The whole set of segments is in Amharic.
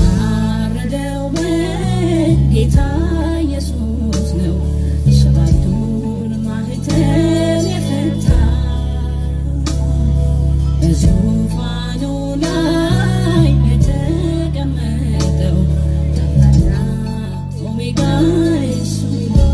የታረደው በግ ጌታ ኢየሱስ ነው። ሰባቱን ማኅተም የፈታ በዙፋኑ ላይ የተቀመጠው አልፋና ኦሜጋ እሱ ነው።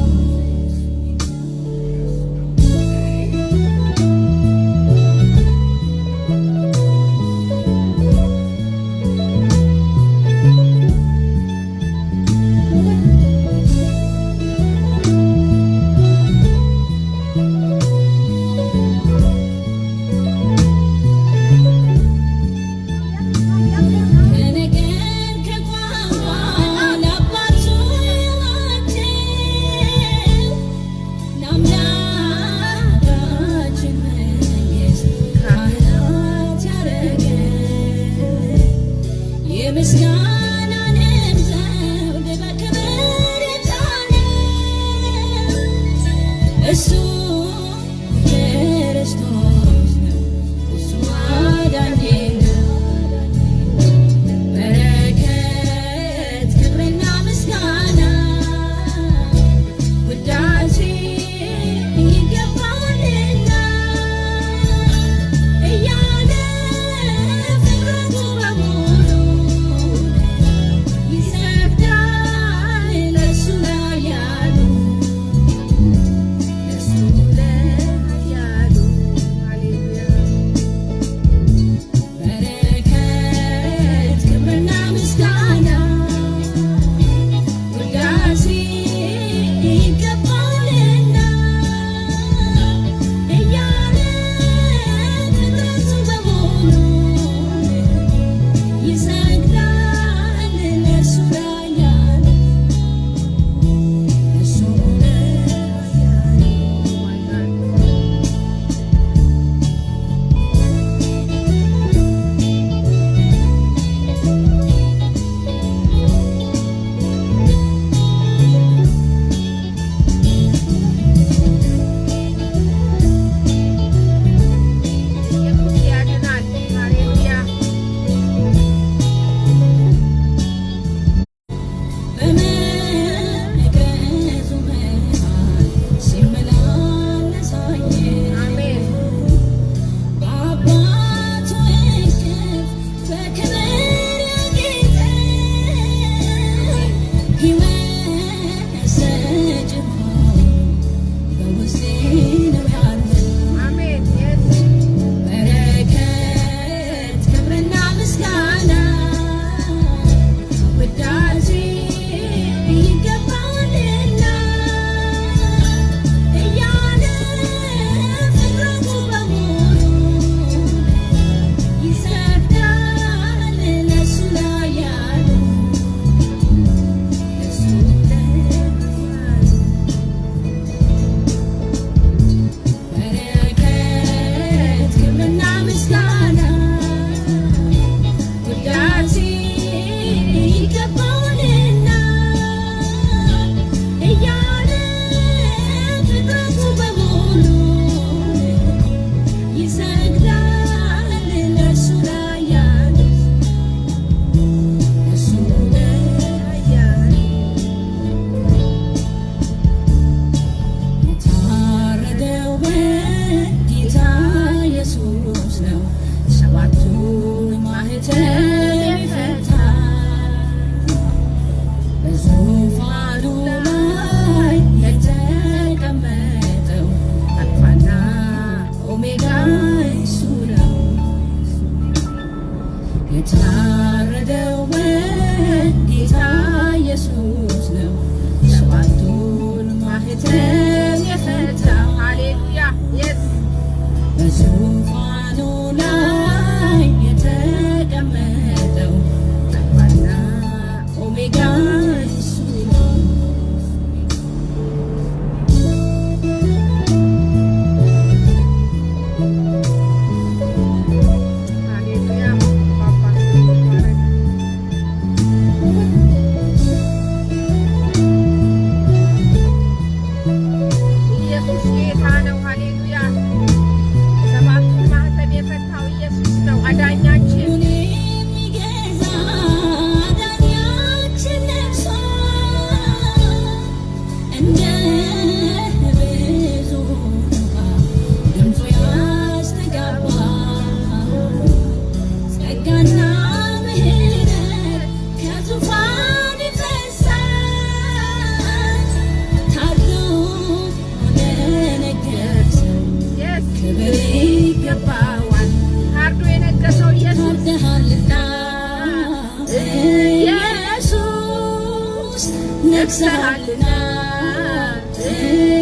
ኢየሱስ ነግሠሃልና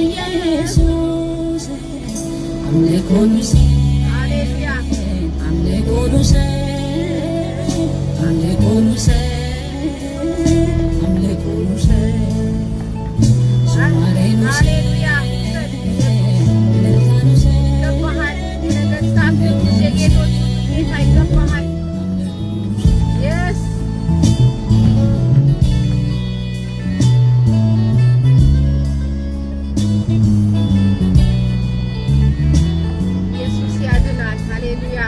ኢየሱስ አምልኮን ውሰድ አምልኮን ውሰድ አምልኮን ውሰድ አምልኮን ውሰድ ዝማሬን ውሰድ እልልታን ውሰድ ይገባሃል የነገሥታት ንጉሥ የጌቶች ጌታ ይገባሃል። የስ ኢየሱስ ያድናል። ሃሌሉያ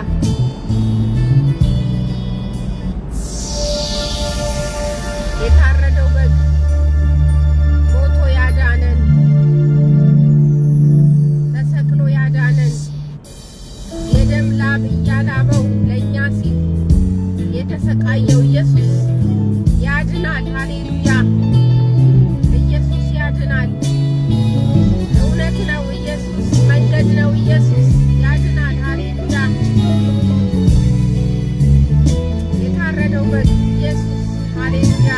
የታረደው በግ ሞቶ ያዳነን ተሰቅሎ ያዳነን የደም ላብ እያላበው ለእኛ ሲል የተሰቃየው ኢየሱስ ያድናል። ሃሌሉያ ኢየሱስ ያድናል። እውነት ነው ኢየሱስ፣ መንገድ ነው ኢየሱስ፣ ያድናል። ሃሌሉያ የታረደው በግ ኢየሱስ ሃሌሉያ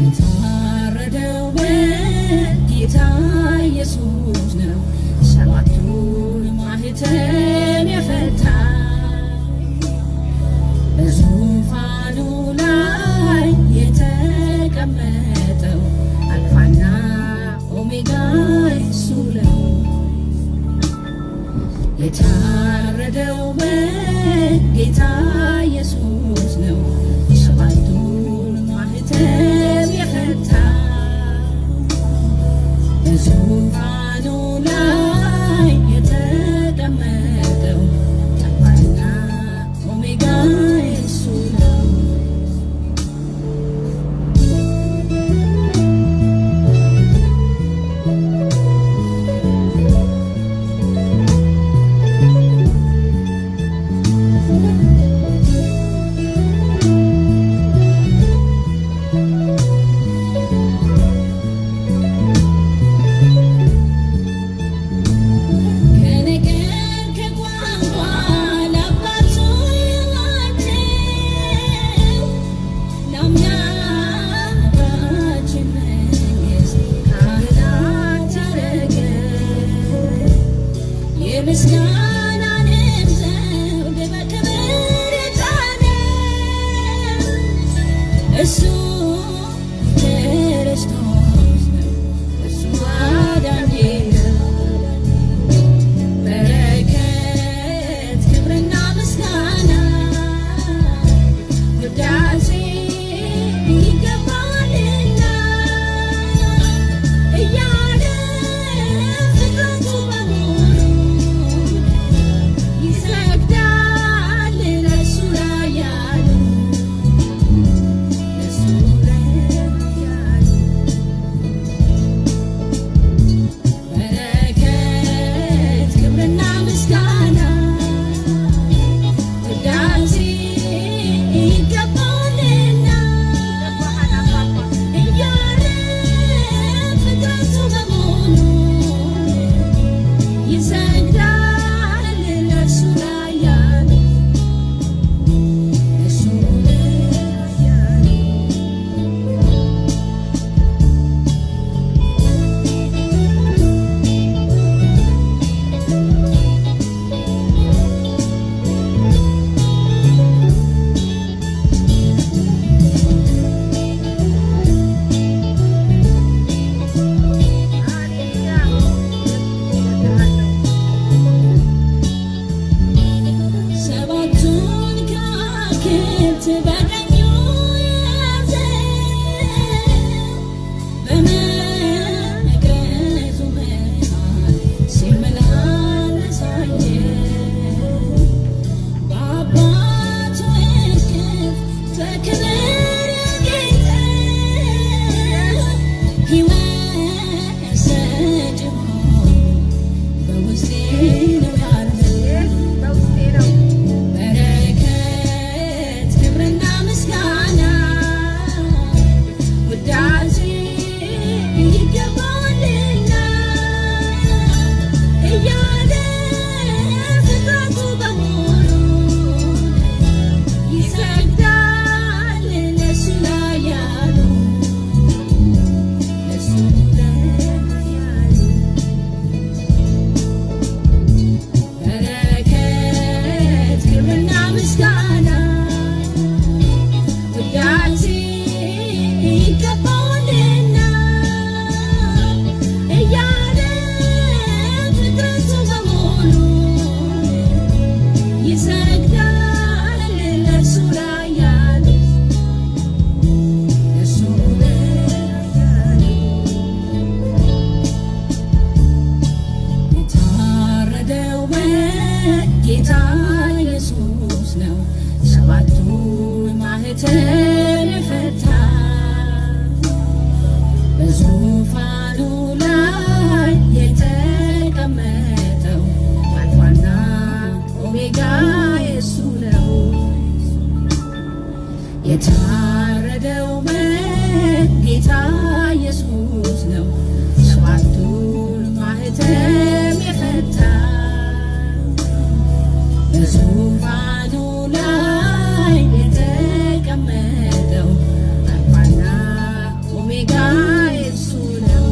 የታረደው በግ ጌታ ኢየሱስ ነው። ሰባቱን ማኅተም የፈታ በዙፋኑ ላይ የተቀመጠው አልፋና ኦሜጋ እሱ ነው። የታረደው በግ ጌታ ኢየሱስ ነው። ሰባቱን ማኅተም የታረደው ጌታ ኢየሱስ ነው። ሰባቱን ማኅተም የፈታ በዙፋኑ ላይ የተቀመጠው አልፋና ኦሜጋ እርሱ ነው።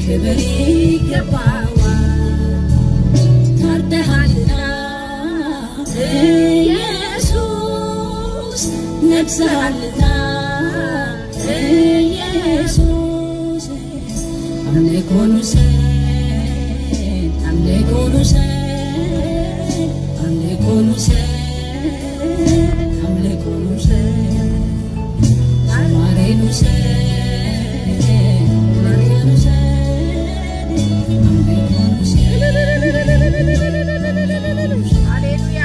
ክብር ይገባዋል። ታርደሃልና ኢየሱስ፣ ነግሠሃልና ኢየሱስ። አምልኮን ውሰድ፣ አምልኮን ውሰድ፣ አምልኮን ውሰድ፣ አምልኮን ውሰድ፣ ዝማሬን ውሰድ፣ ዝማሬን ውሰድ። ሃሌሉያ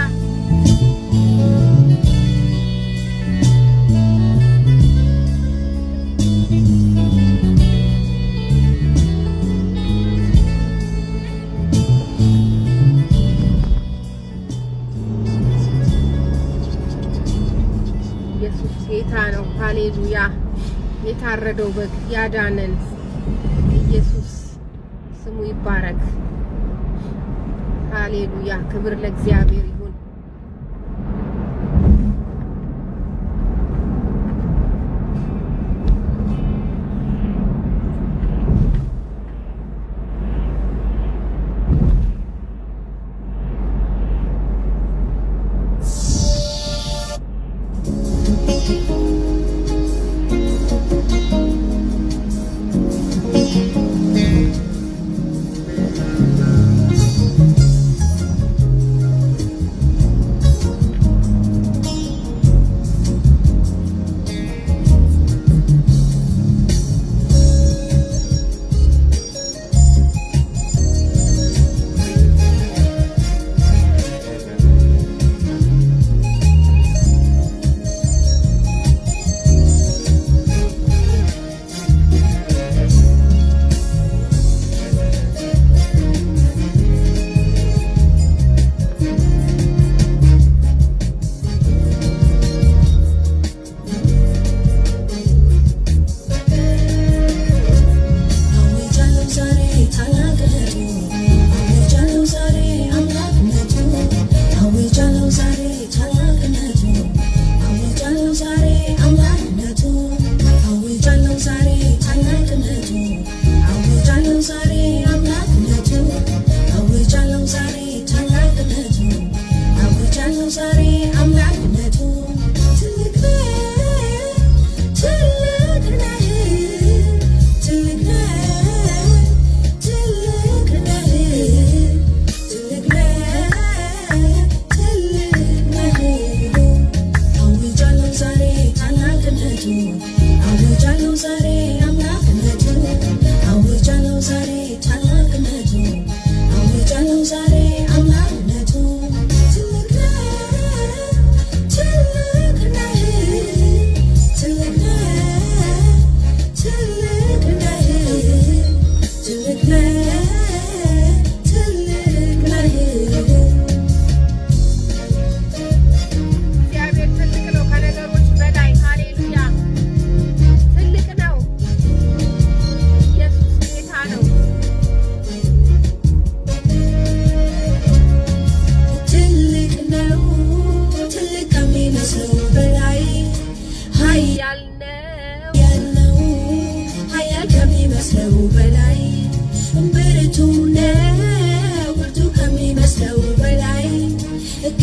ኢየሱስ ጌታ ነው። ሃሌሉያ የታረደው በግ ያዳነን ኢየሱስ ስሙ ይባረክ። ሃሌሉያ ክብር ለእግዚአብሔር ይሁን።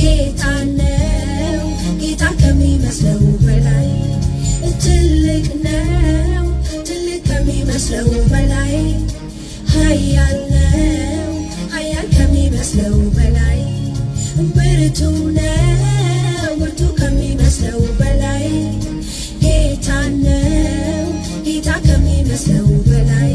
ጌታ ነው ጌታ ከሚመስለው በላይ ትልቅ ነው ትልቅ ከሚመስለው በላይ ኃያል ነው ኃያል ከሚመስለው በላይ ብርቱ ነው ብርቱ ከሚመስለው በላይ ጌታ ነው ጌታ ከሚመስለው በላይ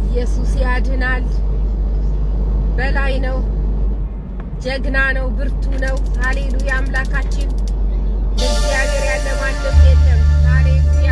ኢየሱስ ያድናል። በላይ ነው፣ ጀግና ነው፣ ብርቱ ነው። ሃሌሉያ! አምላካችን እግዚአብሔር ያለ ማንም የለም። ሃሌሉያ!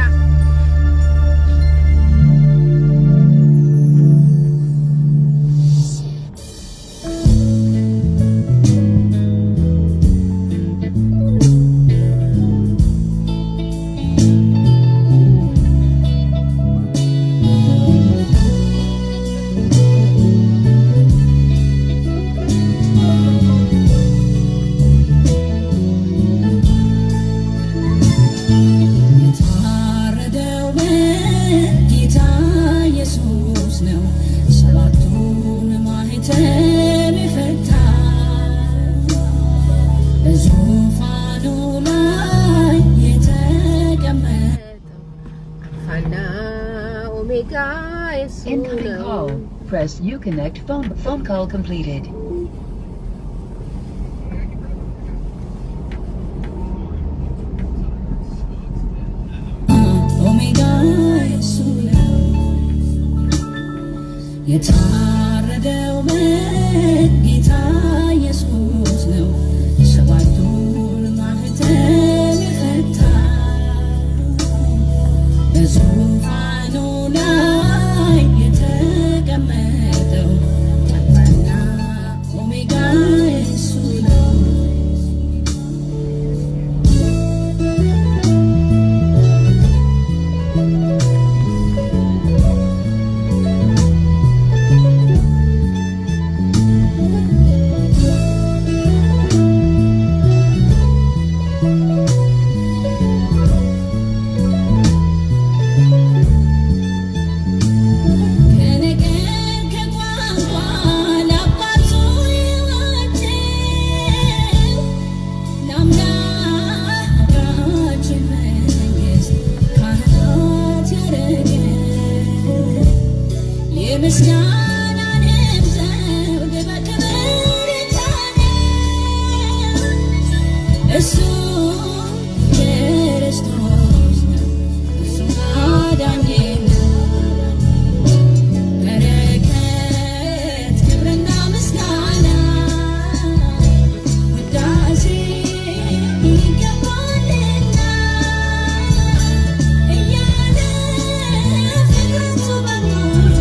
አልፋና ኦሜጋ የሱ Incoming ነው። call. Press Uconnect phone call completed. ኦሜጋ የሱ ነው የታረደው ጌታ ኢየሱስ ነው ሰባቱን ማኅተም የፈታ በዙፋኑ ላይ የተቀመጠው አልፋና ኦሜጋ የሱ ነው። ምስጋናንም ዘውድ በክብር የጫነው እሱ ክርስቶስ ነው፣ እሱ አዳኜ ነው። በረከት ክብርና ምስጋና ውዳሴ ይገባልና እያለ ፍጥረቱ በሙሉ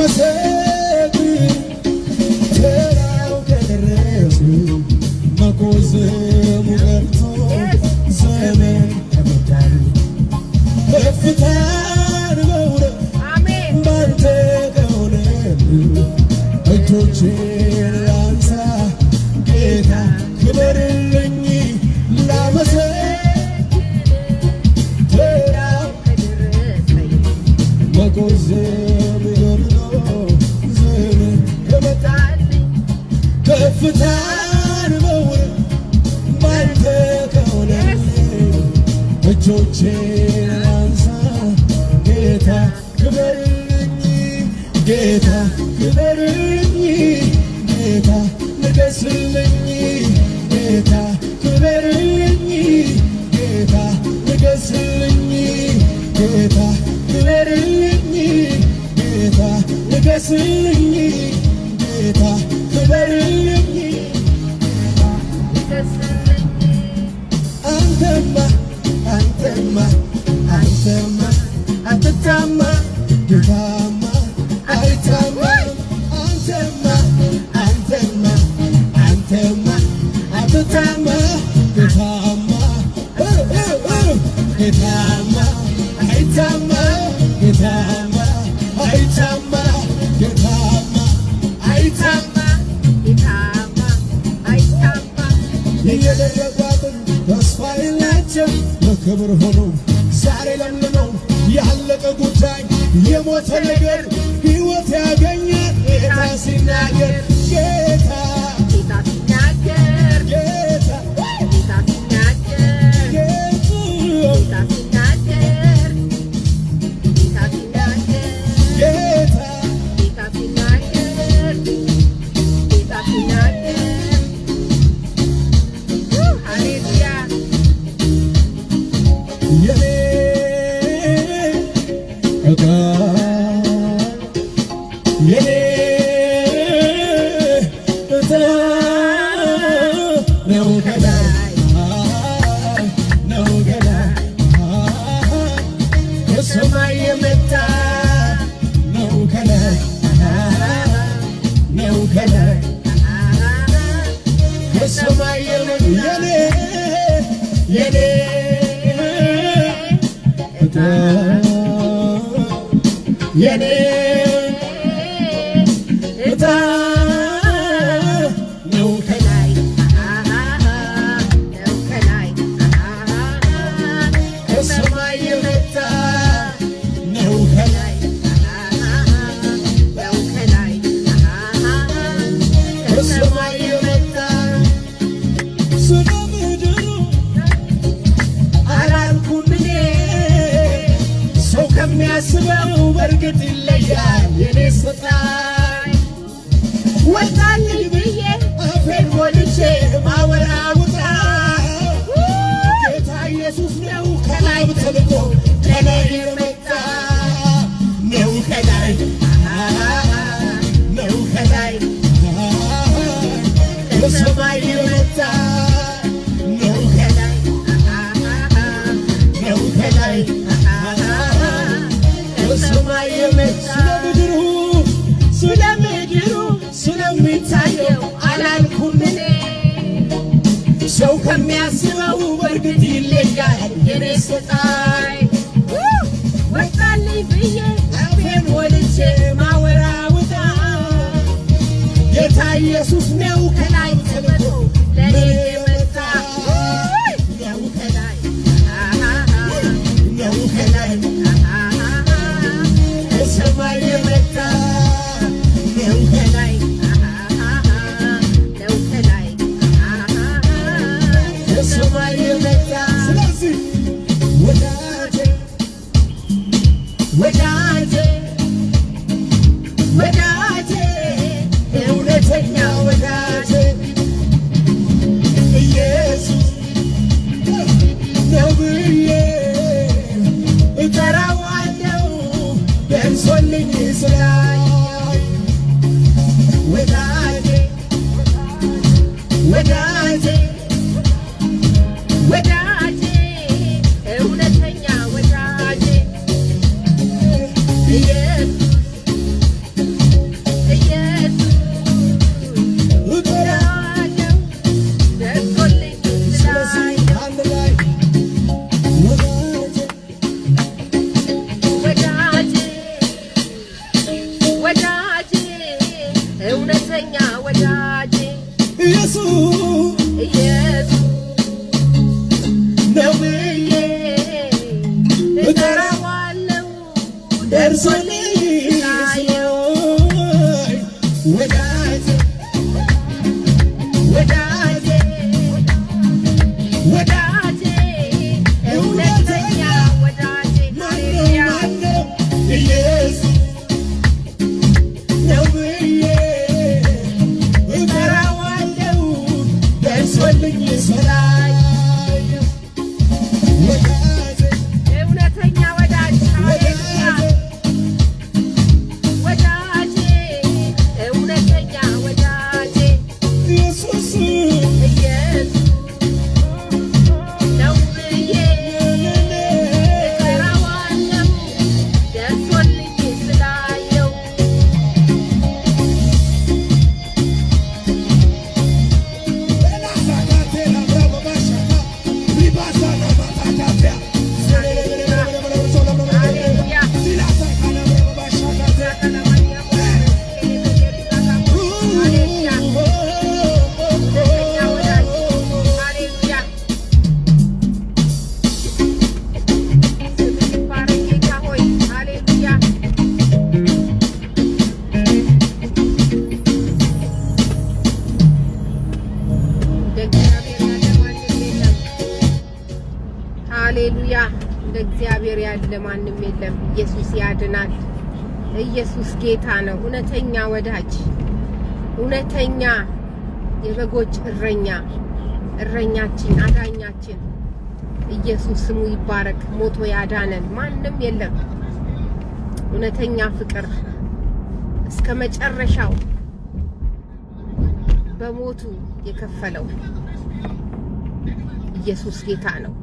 ላመሰግን ተራው ከደረሰ መቆዘሙ ቀርቶ ዘመን ተመታል ከፍታን መውረድ ባንተ ከሆነ እጆቼን ላንሳ ጌታ ክበርልኝ ላመሰግን ተራው መቆዘም ገርቶ ዘመን ከመጣል ከፍታን መውረድ ባንተ ከሆነ እጆቼን አንሳ ጌታ ክበርልኝ ጌታ ክበርልኝ ጌታ ንገስልኝ ጌታ ክበርልኝ ጌታ ንገስልኝ ጌታ ክበርልኝ ጌታ ንገስልኝ ጌታ ክበርልኝ አንተማ አንተማ አንተማ አትታማ ጌታማ አይታማ አንተማ አንተማ አንተማ አትታማ ጌታማ ጌታማ አይታማ ጌታማ አይታማ ጌታማ አይታማ የደረጓትን ተስፋ የላቸው ለክብር ሆኖ ዛሬ ለምልመው ያለቀ ጉዳይ የሞተ ነገር ሕይወት ያገኘ ጌታ ሲናገር ጌታ ሲናገር ጌታ ሲናገር ጌታ ሲናገር ጌታ ሲናገር የኔ ዕጣ የኔ ዕጣ ነው ከላይ ነው ከላይ ከሰማይ የመጣ ነው ከላይ ነው ከላይ ከሰማይ የመጣ የኔ ዕጣ የኔ ዕጣ ነው ከላይ ከሰማይ የመጣ ነው ከላይ ከሰማይ የመጣ ስለ ምድሩ አላልኩም እኔ ሰው ከሚያስበው በእርግጥ ይለያል የኔ ስጣይ ወጣልኝ ብዬ አፌን ሞልቼ ማወራውጣ ጌታ ኢየሱስ ነው ከላይ ተልኮ ከላይ የመጣ ነው ከላይ ነው ከላይ ከሰማይ የመጣ ነው ከላይ ነው ከላይ ከሰማይ የመጣ ስለ ምድሩ ስለሚታየው አላልኩም እኔ ሰው ከሚያስበው በእርግጥ ይለያል የኔ ስጣይ ወጣልኝ ብዬ አፌን ሞልቼ ማወራውጣ ጌታ ኢየሱስ ነው ከላይ ተልኮ ለኔ የመጣ ነው ከላይ ነው ከላይ ከሰማይ የመጣ ነው ከላይ ከሰማይ የመጣ ስለዚህ ወዳጄ ወዳጄ ወዳጄ እውነተኛ ወዳጄ ኢየሱስ ነው ብዬ እጠራዋለሁ ደርሶልኝ ስላየው ወዳጄ ወዳጄ ሃሌሉያ እንደ እግዚአብሔር ያለ ማንም የለም ኢየሱስ ያድናል ኢየሱስ ጌታ ነው እውነተኛ ወዳጅ እውነተኛ የበጎች እረኛችን አዳኛችን ኢየሱስ ስሙ ይባረክ ሞቶ ያዳነን ማንም የለም እውነተኛ ፍቅር እስከ መጨረሻው በሞቱ የከፈለው ኢየሱስ ጌታ ነው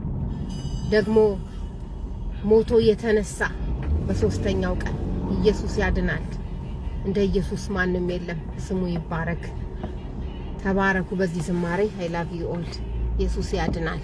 ደግሞ ሞቶ የተነሳ በሶስተኛው ቀን ኢየሱስ ያድናል እንደ ኢየሱስ ማንም የለም ስሙ ይባረክ ተባረኩ በዚህ ዝማሬ I love you all ኢየሱስ ያድናል